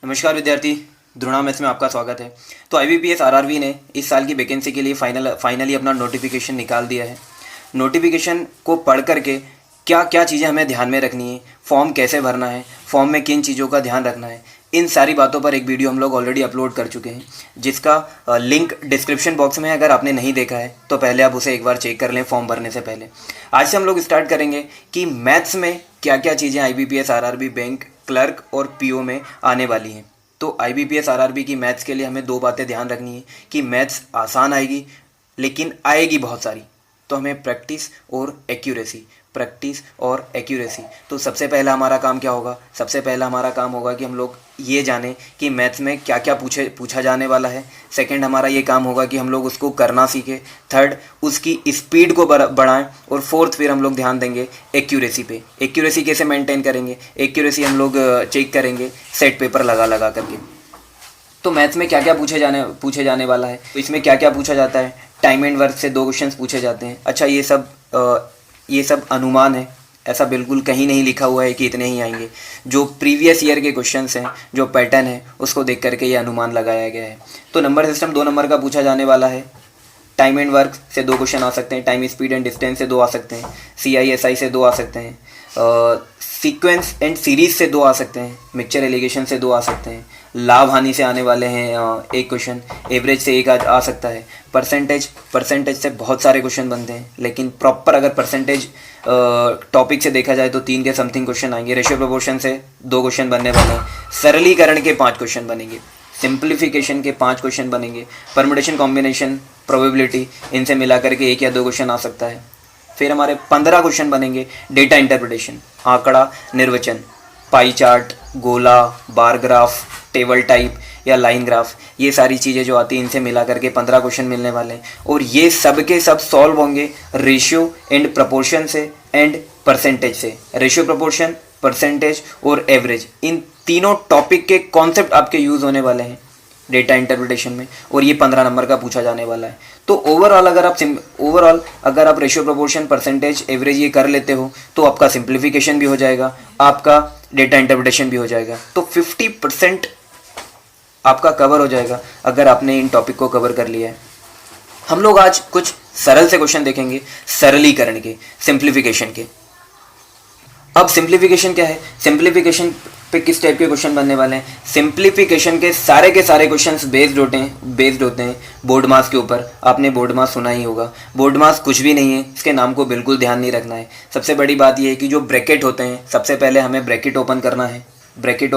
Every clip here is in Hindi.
नमस्कार विद्यार्थी, द्रोणा मेस में आपका स्वागत है। तो IBPS RRB ने इस साल की वैकेंसी के लिए फाइनली अपना नोटिफिकेशन निकाल दिया है। नोटिफिकेशन को पढ़ करके क्या क्या चीज़ें हमें ध्यान में रखनी है, फॉर्म कैसे भरना है, फॉर्म में किन चीज़ों का ध्यान रखना है, इन सारी बातों पर एक वीडियो हम लोग ऑलरेडी अपलोड कर चुके हैं, जिसका लिंक डिस्क्रिप्शन बॉक्स में है। अगर आपने नहीं देखा है तो पहले आप उसे एक बार चेक कर लें फॉर्म भरने से पहले। आज से हम लोग स्टार्ट करेंगे कि मैथ्स में क्या क्या चीज़ें IBPS RRB बैंक क्लर्क और PO में आने वाली हैं। तो IBPS RRB की मैथ्स के लिए हमें दो बातें ध्यान रखनी है कि मैथ्स आसान आएगी, लेकिन आएगी बहुत सारी। तो हमें प्रैक्टिस और एक्यूरेसी। तो सबसे पहला हमारा काम क्या होगा? सबसे पहला हमारा काम होगा कि हम लोग ये जानें कि मैथ्स में क्या क्या पूछा जाने वाला है। सेकंड हमारा ये काम होगा कि हम लोग उसको करना सीखें। थर्ड उसकी स्पीड को बढ़ाएं। और फोर्थ फिर हम लोग ध्यान देंगे एक्यूरेसी पे। एक्यूरेसी कैसे मेंटेन करेंगे? एक्यूरेसी हम लोग चेक करेंगे सेट पेपर लगा करके। तो मैथ्स में क्या क्या पूछे जाने वाला है, तो इसमें क्या क्या पूछा जाता है? टाइम एंड वर्क से 2 क्वेश्चंस पूछे जाते हैं। अच्छा, ये सब अनुमान है, ऐसा बिल्कुल कहीं नहीं लिखा हुआ है कि इतने ही आएंगे। जो प्रीवियस ईयर के क्वेश्चंस हैं, जो पैटर्न है, उसको देख करके ये अनुमान लगाया गया है। तो नंबर सिस्टम 2 नंबर का पूछा जाने वाला है। टाइम एंड वर्क से 2 क्वेश्चन आ सकते हैं। टाइम स्पीड एंड डिस्टेंस से 2 आ सकते हैं। CISI से 2 आ सकते हैं। सीक्वेंस एंड सीरीज से 2 आ सकते हैं। मिक्सचर एलिगेशन से 2 आ सकते हैं। लाभ हानि से आने वाले हैं 1 क्वेश्चन। एवरेज से 1 आ सकता है। परसेंटेज से बहुत सारे क्वेश्चन बनते हैं, लेकिन प्रॉपर अगर परसेंटेज टॉपिक से देखा जाए तो 3 के समथिंग क्वेश्चन आएंगे। रेशियो प्रोपोर्शन से 2 क्वेश्चन बनने वाले हैं। सरलीकरण के 5 क्वेश्चन बनेंगे। सिंप्लीफिकेशन के 5 क्वेश्चन बनेंगे। परमुटेशन, कॉम्बिनेशन, प्रोबेबिलिटी, इनसे मिला करके 1 या 2 क्वेश्चन आ सकता है। फिर हमारे 15 क्वेश्चन बनेंगे। डेटा इंटरप्रिटेशन, आंकड़ा निर्वचन, पाई चार्ट, गोला, बार ग्राफ, टेबल टाइप या लाइन ग्राफ, ये सारी चीज़ें जो आती हैं इनसे मिला करके 15 क्वेश्चन मिलने वाले हैं। और ये सब के सब सॉल्व होंगे रेशियो एंड प्रपोर्शन से एंड परसेंटेज से। रेशियो, प्रपोर्शन, परसेंटेज और एवरेज, इन तीनों टॉपिक के कॉन्सेप्ट आपके यूज़ होने वाले हैं डेटा इंटरप्रिटेशन में, और ये 15 नंबर का पूछा जाने वाला है। तो ओवरऑल अगर आप रेशियो, प्रोपोर्शन, परसेंटेज, एवरेज ये कर लेते हो तो आपका सिंप्लीफिकेशन भी हो जाएगा, आपका डेटा इंटरप्रिटेशन भी हो जाएगा। तो 50% आपका कवर हो जाएगा अगर आपने इन टॉपिक को कवर कर लिया है। हम लोग आज कुछ सरल से क्वेश्चन देखेंगे, सरलीकरण के, सिंप्लीफिकेशन के। अब सिंप्लीफिकेशन क्या है? सिंप्लीफिकेशन पे किस टाइप के क्वेश्चन बनने वाले हैं? सिंप्लीफिकेशन के सारे क्वेश्चंस बेस्ड होते हैं बोर्ड मास के ऊपर। आपने बोर्ड मास सुना ही होगा। बोर्ड मास कुछ भी नहीं है, इसके नाम को बिल्कुल ध्यान नहीं रखना है। सबसे बड़ी बात यह है कि जो ब्रैकेट होते हैं, सबसे पहले हमें ब्रैकेट ओपन करना है। ब्रैकेट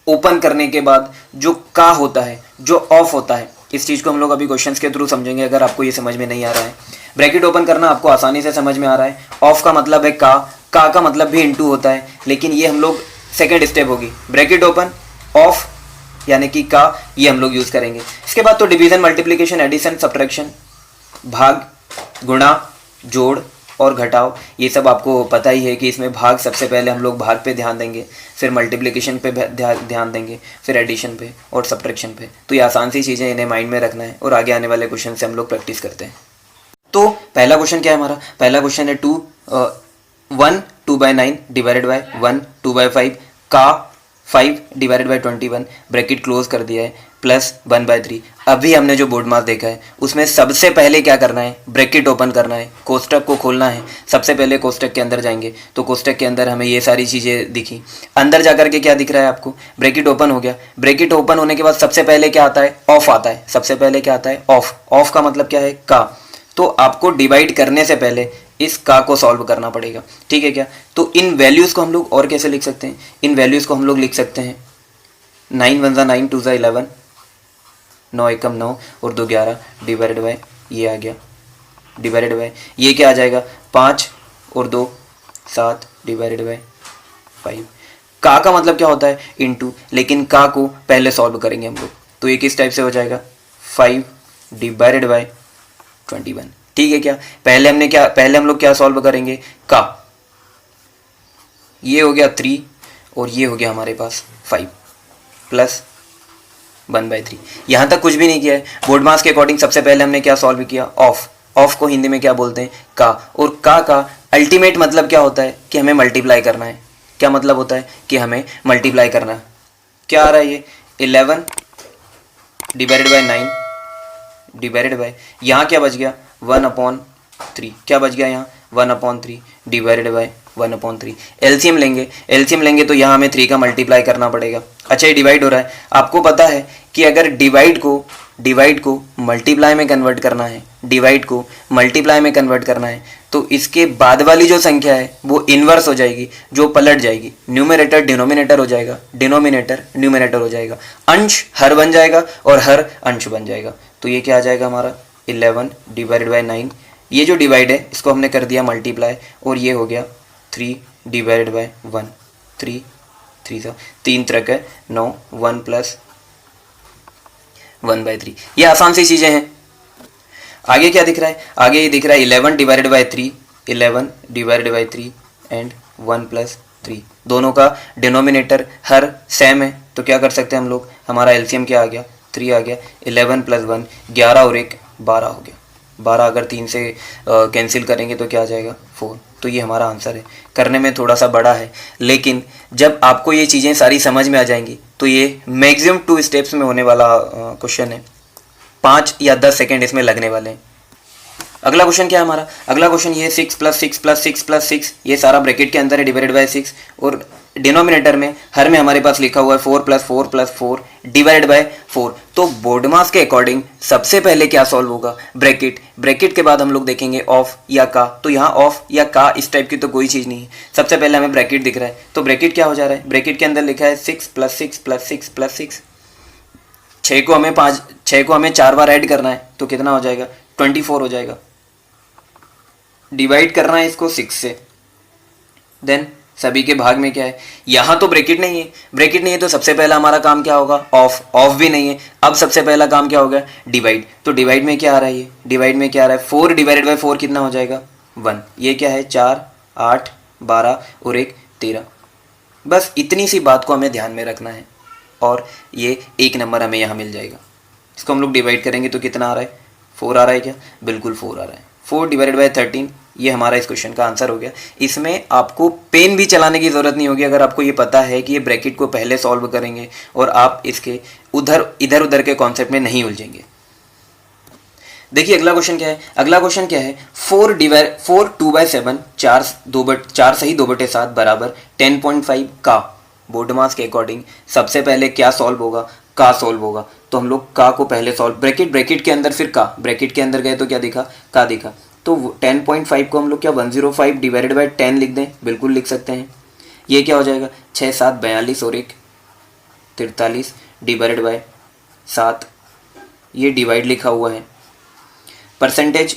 ओपन करने के बाद जो का होता है, जो ऑफ होता है, इस चीज़ को हम लोग अभी क्वेश्चंस के थ्रू समझेंगे। अगर आपको ये समझ में नहीं आ रहा है, ब्रैकेट ओपन करना आपको आसानी से समझ में आ रहा है। ऑफ का मतलब है का का मतलब भी इनटू होता है, लेकिन ये हम लोग सेकेंड स्टेप होगी। ब्रैकेट ओपन, ऑफ यानी कि का, ये हम लोग यूज़ करेंगे। इसके बाद तो डिवीजन, मल्टीप्लिकेशन, एडिशन, सब्ट्रैक्शन, भाग, गुणा, जोड़ और घटाव, ये सब आपको पता ही है कि इसमें भाग, सबसे पहले हम लोग भाग पे ध्यान देंगे, फिर मल्टीप्लिकेशन पे ध्यान देंगे, फिर एडिशन पे और सब्ट्रैक्शन पे। तो ये आसान सी चीज़ें, इन्हें माइंड में रखना है और आगे आने वाले क्वेश्चन से हम लोग प्रैक्टिस करते हैं। तो पहला क्वेश्चन क्या है हमारा? पहला क्वेश्चन है 1 2/9 डिवाइडेड बाय 1 2/5 का 5 डिवाइडेड बाय 21, ब्रैकेट क्लोज कर दिया है, प्लस 1/3। अभी हमने जो बोर्ड मास देखा है उसमें सबसे पहले क्या करना है? ब्रैकेट ओपन करना है, कोष्टक को खोलना है। सबसे पहले कोष्टक के अंदर जाएंगे तो कोष्टक के अंदर हमें ये सारी चीज़ें दिखी। अंदर जाकर के क्या दिख रहा है आपको? ब्रैकेट ओपन हो गया। ब्रैकेट ओपन होने के बाद सबसे पहले क्या आता है? ऑफ आता है। सबसे पहले क्या आता है? ऑफ। ऑफ का मतलब क्या है? का। तो आपको डिवाइड करने से पहले इस का को सॉल्व करना पड़ेगा, ठीक है क्या? तो इन वैल्यूज़ को हम लोग और कैसे लिख सकते हैं? इन वैल्यूज़ को हम लोग लिख सकते हैं 9 1 9 2 11, 9 1 9 और 2 11 डिवाइडेड बाय, ये आ गया डिवाइडेड बाय, ये क्या आ जाएगा? 5 और 2 7 डिवाइडेड बाय 5। का मतलब क्या होता है? इनटू, लेकिन का को पहले सॉल्व करेंगे हम लोग। तो ये किस टाइप से हो जाएगा? 5 डिवाइडेड बाय 21, ठीक है क्या? पहले हम लोग क्या सॉल्व करेंगे? का। ये हो गया 3 और ये हो गया हमारे पास 5 प्लस 1/3। यहां तक कुछ भी नहीं किया है। बोर्ड मास के अकॉर्डिंग सबसे पहले हमने क्या सॉल्व किया? ऑफ। ऑफ को हिंदी में क्या बोलते हैं? का। और का अल्टीमेट मतलब क्या होता है? कि हमें मल्टीप्लाई करना है। क्या मतलब होता है? कि हमें मल्टीप्लाई करना है। क्या आ रहा है ये 11 डिवाइडेड बाय 9 डिवाइडेड बाय, यहाँ क्या बच गया 1/3, क्या बच गया यहाँ 1/3 डिवाइडेड बाय 1/3। एलसीएम लेंगे तो यहाँ हमें 3 का मल्टीप्लाई करना पड़ेगा। अच्छा ये डिवाइड हो रहा है, आपको पता है कि अगर डिवाइड को मल्टीप्लाई में कन्वर्ट करना है तो इसके बाद वाली जो संख्या है वो इन्वर्स हो जाएगी, जो पलट जाएगी। न्यूमरेटर डिनोमिनेटर हो जाएगा, डिनोमिनेटर न्यूमरेटर हो जाएगा, अंश हर बन जाएगा और हर अंश बन जाएगा। तो ये क्या आ जाएगा हमारा 11 डिवाइडेड बाय 9, ये जो डिवाइड है इसको हमने कर दिया मल्टीप्लाई, और ये हो गया 3 डिवाइडेड बाय 1, 3 3 3 है 9, 1 प्लस 1/3। ये आसान सी चीज़ें हैं। आगे क्या दिख रहा है, आगे ये दिख रहा है 11 divided by 3, 11 divided by 3 and 1 plus 3। दोनों का डिनोमिनेटर हर सेम है, तो क्या कर सकते हैं हम लोग, हमारा एलसीएम क्या आ गया 3 आ गया। 11 प्लस 1 11 और 1 12 हो गया। 12 अगर 3 से कैंसिल करेंगे तो क्या आ जाएगा 4। तो ये हमारा आंसर है। करने में थोड़ा सा बड़ा है, लेकिन जब आपको ये चीज़ें सारी समझ में आ जाएंगी तो ये मैक्सिमम 2 स्टेप्स में होने वाला क्वेश्चन है। 5 या 10 सेकेंड इसमें लगने वाले हैं। अगला क्वेश्चन क्या है हमारा, अगला क्वेश्चन ये 6 प्लस 6 प्लस 6 प्लस 6, ये सारा ब्रैकेट के अंदर है डिवाइडेड बाय 6, और डिनोमिनेटर में हर में हमारे पास लिखा हुआ है 4 प्लस 4 प्लस 4 डिवाइडेड बाय 4। तो बोर्ड मास के अकॉर्डिंग सबसे पहले क्या सॉल्व होगा, ब्रैकेट के बाद हम लोग देखेंगे ऑफ या का। तो यहाँ ऑफ या का इस टाइप की तो कोई चीज़ नहीं है। सबसे पहले हमें ब्रैकेट दिख रहा है, तो ब्रैकेट क्या हो जा रहा है, ब्रैकेट के अंदर लिखा है 6 प्लस 6 प्लस 6 प्लस 6। 6 को हमें 4 बार ऐड करना है, तो कितना हो जाएगा 24 हो जाएगा। डिवाइड करना है इसको 6 से, देन सभी के भाग में क्या है, यहाँ तो ब्रैकेट नहीं है, तो सबसे पहला हमारा काम क्या होगा, ऑफ भी नहीं है। अब सबसे पहला काम क्या होगा, डिवाइड। तो डिवाइड में क्या आ रहा है, ये डिवाइड में क्या आ रहा है 4 डिवाइडेड बाय 4 कितना हो जाएगा 1। ये क्या है 4 8 12 और 1 13। बस इतनी सी बात को हमें ध्यान में रखना है, और ये 1 नंबर हमें यहाँ मिल जाएगा। इसको हम लोग डिवाइड करेंगे तो कितना आ रहा है 4 आ रहा है, क्या बिल्कुल 4 आ रहा है। 4 डिवाइडेड बाय 13, ये हमारा इस क्वेश्चन का आंसर हो गया। इसमें आपको पेन भी चलाने की ज़रूरत नहीं होगी, अगर आपको ये पता है कि ये ब्रैकेट को पहले सॉल्व करेंगे और आप इसके इधर उधर के कॉन्सेप्ट में नहीं उलझेंगे। देखिए अगला क्वेश्चन क्या है, 4 2/7 4 सही 2/7 बराबर 10.5 का बोर्ड मास के अकॉर्डिंग सबसे पहले क्या सॉल्व होगा, का सॉल्व होगा। तो हम लोग का को पहले सॉल्व, ब्रैकेट के अंदर फिर का, ब्रैकेट के अंदर गए तो क्या दिखा, का दिखा। तो 10.5 को हम लोग क्या 105 डिवाइडेड बाय 10 लिख दें, बिल्कुल लिख सकते हैं। ये क्या हो जाएगा 6 7 42 और 1 43 डिवाइडेड बाय 7, ये डिवाइड लिखा हुआ है। परसेंटेज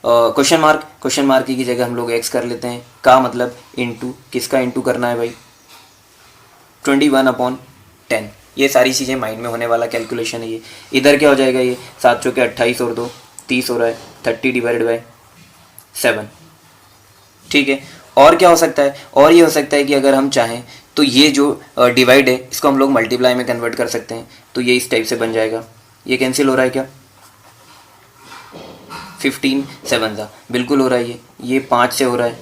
क्वेश्चन मार्क की जगह हम लोग एक्स कर लेते हैं। का मतलब इंटू, किसका इंटू करना है भाई 21/10। ये सारी चीज़ें माइंड में होने वाला कैलकुलेशन है। ये इधर क्या हो जाएगा, ये 7 चौके 28 और 2 30 हो रहा है, 30 डिवाइडेड बाय 7। ठीक है, और क्या हो सकता है, और ये हो सकता है कि अगर हम चाहें तो ये जो डिवाइड है इसको हम लोग मल्टीप्लाई में कन्वर्ट कर सकते हैं। तो ये इस टाइप से बन जाएगा। ये कैंसिल हो रहा है क्या, 15 7 सा बिल्कुल हो रहा है। ये 5 से हो रहा है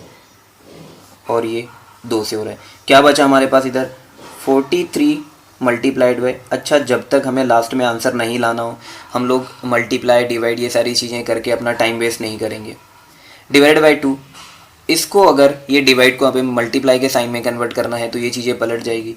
और ये 2 से हो रहा है। क्या बचा हमारे पास इधर 43 मल्टीप्लाइड बाय। अच्छा, जब तक हमें लास्ट में आंसर नहीं लाना हो हम लोग मल्टीप्लाई डिवाइड ये सारी चीज़ें करके अपना टाइम वेस्ट नहीं करेंगे। डिवाइड बाय 2, इसको अगर ये डिवाइड को हमें मल्टीप्लाई के साइन में कन्वर्ट करना है तो ये चीज़ें पलट जाएगी।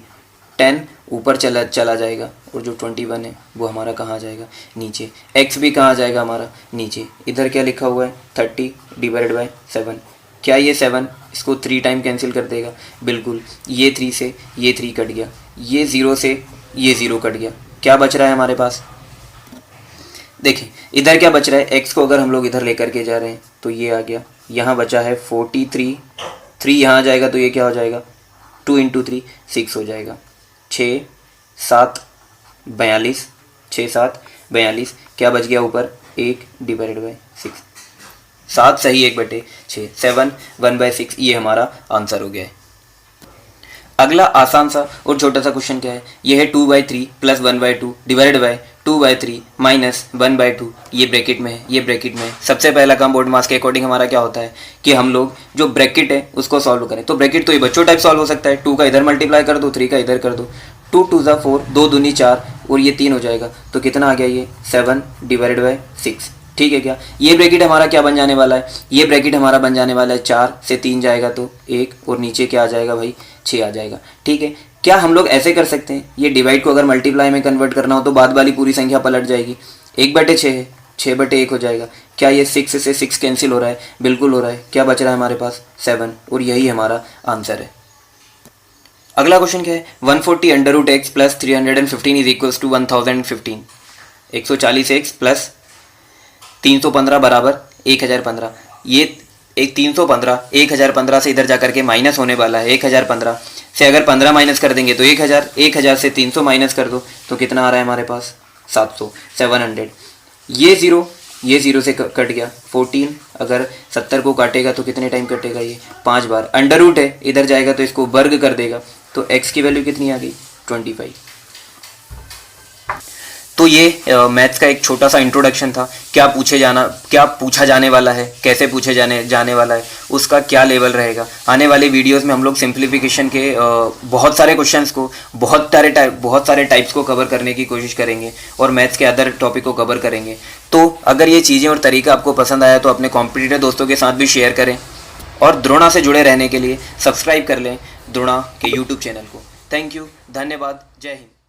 10 ऊपर चला जाएगा और जो 21 है वो हमारा कहाँ जाएगा, नीचे। x भी कहाँ जाएगा हमारा, नीचे। इधर क्या लिखा हुआ है 30 डिवाइडेड बाय 7। क्या ये 7 इसको 3 टाइम कैंसिल कर देगा, बिल्कुल। ये 3 से ये 3 कट गया, ये 0 से ये 0 कट गया। क्या बच रहा है हमारे पास, देखिए इधर क्या बच रहा है, x को अगर हम लोग इधर लेकर के जा रहे हैं तो ये आ गया। यहाँ बचा है 43, 3 यहाँ जाएगा तो ये क्या हो जाएगा 2 × 3 6 हो जाएगा। 6 7 42, 6 7 42, क्या बच गया ऊपर 1 डिवाइडेड बाय 6। 7 सही 1/6, 7 1/6, ये हमारा आंसर हो गया है। अगला आसान सा और छोटा सा क्वेश्चन क्या है, ये है 2/3 प्लस 1/2 डिवाइडेड बाय 2/3 माइनस 1/2। ये ब्रैकेट में है, ये ब्रैकेट में है। सबसे पहला काम बोर्ड मास के अकॉर्डिंग हमारा क्या होता है कि हम लोग जो ब्रैकेट है उसको सॉल्व करें। तो ब्रैकेट तो ये बच्चों टाइप सॉल्व हो सकता है, 2 का इधर मल्टीप्लाई कर दो, 3 का इधर कर दो। 2 2 ज़ा 4, 2 दूनी 4 और ये 3 हो जाएगा। तो कितना आ गया ये 7 डिवाइडेड बाई 6। ठीक है क्या? ये ब्रैकेट हमारा क्या बन जाने वाला है? ये ब्रैकेट हमारा बन जाने वाला है 4 से 3 जाएगा तो 1 और नीचे क्या आ जाएगा भाई 6 आ जाएगा। ठीक है, क्या हम लोग ऐसे कर सकते हैं? ये डिवाइड को अगर मल्टीप्लाई में कन्वर्ट करना हो तो बाद वाली पूरी संख्या पलट जाएगी। 1/6 है, 6/1 हो जाएगा। क्या ये 6 से 6 कैंसिल हो रहा है? बिल्कुल हो रहा है। क्या बच रहा है हमारे पास 7 और यही हमारा आंसर है। अगला क्वेश्चन क्या है? 140 under root x plus 315 is equals to 1015। 140x plus 315 बराबर 1015। ये एक 315 1015 से इधर जाकर के माइनस होने वाला है। 1015 से अगर 15 माइनस कर देंगे तो 1000, 1000 से 300 माइनस कर दो तो कितना आ रहा है हमारे पास 700, 700। ये ज़ीरो से कट गया। 14 अगर 70 को काटेगा तो कितने टाइम कटेगा? ये 5 बार। अंडर रूट है, इधर जाएगा तो इसको वर्ग कर देगा तो x की वैल्यू कितनी आ गई 25। तो ये मैथ्स का एक छोटा सा इंट्रोडक्शन था। क्या पूछा जाने वाला है, कैसे पूछे जाने वाला है, उसका क्या लेवल रहेगा। आने वाले वीडियोस में हम लोग सिंप्लीफिकेशन के बहुत सारे क्वेश्चंस को, बहुत सारे टाइप्स को कवर करने की कोशिश करेंगे और मैथ्स के अदर टॉपिक को कवर करेंगे। तो अगर ये चीज़ें और तरीका आपको पसंद आया तो अपने कॉम्पिटिटर दोस्तों के साथ भी शेयर करें और द्रोणा से जुड़े रहने के लिए सब्सक्राइब कर लें द्रोणा के यूट्यूब चैनल को। थैंक यू, धन्यवाद, जय हिंद।